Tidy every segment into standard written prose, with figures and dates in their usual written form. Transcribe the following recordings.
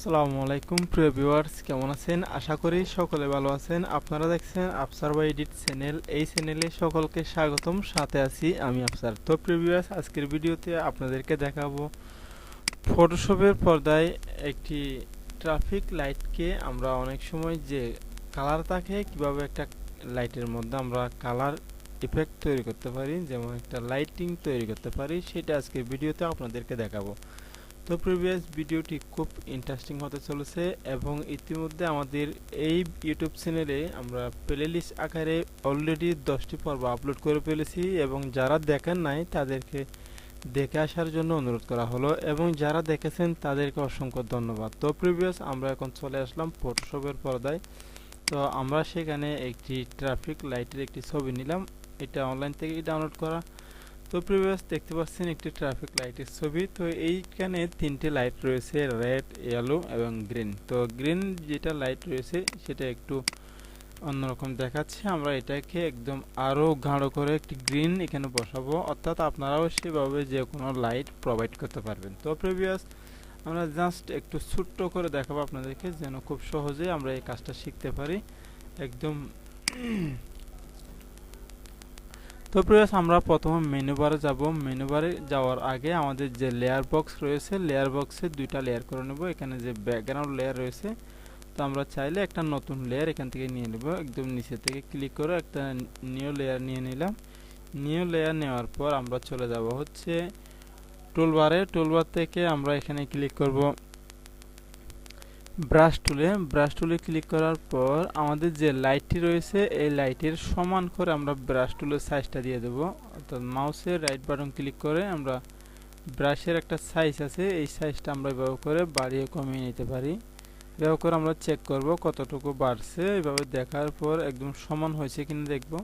আসসালামু আলাইকুম প্রিয় ভিউয়ার্স, কেমন আছেন? আশা করি সকলে ভালো আছেন। আপনারা দেখছেন আফসার বাই এডিট চ্যানেল। এই চ্যানেলে সকলকে স্বাগতম, সাথে আছি আমি আফসার। তো প্রিয় ভিউয়ার্স, আজকের ভিডিওতে আপনাদেরকে দেখাবো ফটোশপের পর্দায় একটি ট্রাফিক লাইটকে আমরা অনেক সময় যে কালার থাকে কিভাবে একটা লাইটের মধ্যে আমরা কালার ইফেক্ট তৈরি করতে পারি, যেমন একটা লাইটিং তৈরি করতে পারি, সেটা আজকের ভিডিওতে আপনাদেরকে দেখাবো। তো প্রিভিয়াস ভিডিওটি খুব ইন্টারেস্টিং হতে চলেছে এবং ইতিমধ্যে আমাদের এই ইউটিউব চ্যানেলে আমরা প্লেলিস্ট আকারে অলরেডি 10টি পর্ব আপলোড করে ফেলেছি এবং যারা দেখেন নাই তাদেরকে দেখে আসার জন্য অনুরোধ করা হলো এবং যারা দেখেছেন তাদেরকে অসংখ্য ধন্যবাদ। তো প্রিভিয়াস আমরা এখন চলে আসলাম ফটোশপের পর্দায়। তো আমরা সেখানে একটি ট্রাফিক লাইটের একটি ছবি নিলাম, এটা অনলাইন থেকে ডাউনলোড করা। তো প্রিভিয়াস দেখতে পাচ্ছেন একটি ট্রাফিক লাইটের ছবি। তো এইখানে তিনটে লাইট রয়েছে, রেড, ইয়েলো এবং গ্রিন। তো গ্রিন যেটা লাইট রয়েছে সেটা একটু অন্যরকম দেখাচ্ছে, আমরা এটাকে একদম আরো গাঢ় করে একটি গ্রিন এখানে বসাবো, অর্থাৎ আপনারাও সেভাবে যে কোনো লাইট প্রোভাইড করতে পারবেন। তো প্রিভিয়াস আমরা জাস্ট একটু ছোট্ট করে দেখাবো আপনাদেরকে, যেন খুব সহজে আমরা এই কাজটা শিখতে পারি একদম। তো প্রিভিয়াস আমরা প্রথমে মেনু বারে যাব। মেনু বারে যাওয়ার আগে আমাদের যে লেয়ার বক্স রয়েছে, লেয়ার বক্সে দুইটা লেয়ার করে নেব। এখানে যে ব্যাকগ্রাউন্ড লেয়ার রয়েছে, তো আমরা চাইলে একটা নতুন লেয়ার এখান থেকে নিয়ে নেব। একদম নিচে থেকে ক্লিক করে একটা নিউ লেয়ার নিয়ে নিলাম। নিউ লেয়ার নেওয়ার পর আমরা চলে যাব হচ্ছে টুলবারে। টুলবার থেকে আমরা এখানে ক্লিক করব ব্রাশ টুলে ক্লিক করার পর আমাদের যে লাইটটি রয়েছে এই লাইটের সমান করে আমরা ব্রাশ টুলের সাইজটা দিয়ে দেব। অর্থাৎ মাউসের রাইট বাটন ক্লিক করে আমরা ব্রাশের একটা সাইজ আছে, এই সাইজটা আমরা ব্যবহার করে বাড়িয়ে কমিয়ে নিতে পারি। ব্যবহার করে আমরা চেক করব কতটুকু বাড়ছে। এইভাবে দেখার পর একদম সমান হয়েছে কিনা দেখব।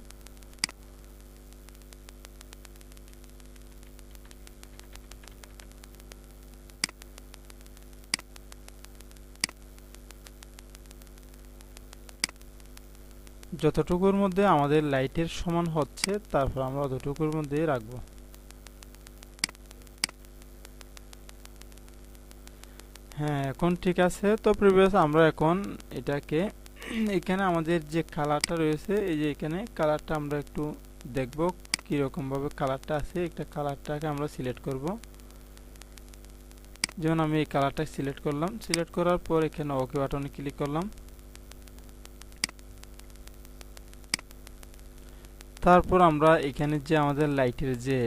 যতটুকুর মধ্যে আমাদের লাইটের সমান হচ্ছে তারপর আমরা অতটুকুর মধ্যে রাখবো। হ্যাঁ, এখন ঠিক আছে। তো প্রিভিয়াস আমরা এখন এটাকে এখানে আমাদের যে কালারটা রয়েছে, এই যে এখানে কালারটা আমরা একটু দেখব কিরকম ভাবে কালারটা আছে। একটা কালারটাকে আমরা সিলেক্ট করব, যেমন আমি এই কালারটা সিলেক্ট করলাম। সিলেক্ট করার পর এখানে ওকে বাটনে ক্লিক করলাম। তারপর আমরা এখানে যে আমাদের লাইটের যে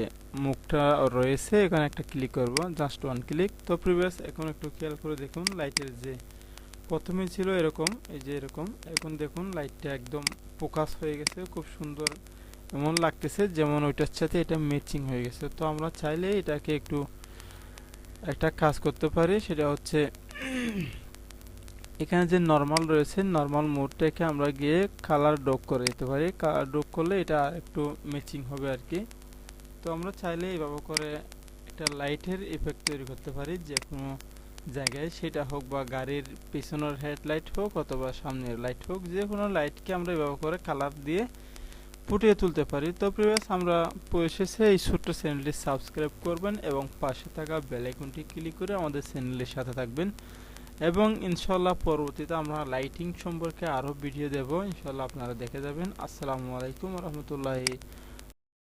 মুখটা রয়েছে এখানে একটা ক্লিক করব, জাস্ট ওয়ান ক্লিক। তো প্রিভিয়াস এখন একটু খেয়াল করে দেখুন, লাইটের যে প্রথমে ছিল এরকম, এই যে এরকম, এখন দেখুন লাইটটা একদম ফোকাস হয়ে গেছে, খুব সুন্দর এমন লাগতেছে যেমন ওইটার সাথে এটা ম্যাচিং হয়ে গেছে। তো আমরা চাইলে এটাকে একটু একটা কাজ করতে পারি, সেটা হচ্ছে এখানে যে নরমাল রয়েছে নরমাল মোডটাকে আমরা গিয়ে কালার ড্রপ করে দিতে পারি। কালার ড্রপ করলে এটা একটু ম্যাচিং হবে আর কি। তো আমরা চাইলে এইভাবে করে একটা লাইটের ইফেক্ট তৈরি করতে পারি যে কোনো জায়গায়, সেটা হোক বা গাড়ির পিছনের হেডলাইট হোক অথবা সামনের লাইট হোক, যে কোনো লাইটকে আমরা এইভাবে করে কালার দিয়ে ফুটিয়ে তুলতে পারি। তো প্রিভিয়াস আমরা পৌঁছেছে এই ছোট্ট চ্যানেলটি সাবস্ক্রাইব করবেন এবং পাশে থাকা বেল আইকনটি ক্লিক করে আমাদের চ্যানেলের সাথে থাকবেন এবং ইনশাল্লাহ পরবর্তীতে আমরা লাইটিং সম্পর্কে আরও ভিডিও দেব, ইনশাল্লাহ আপনারা দেখে যাবেন। আসসালামু আলাইকুম রহমতুল্লাহি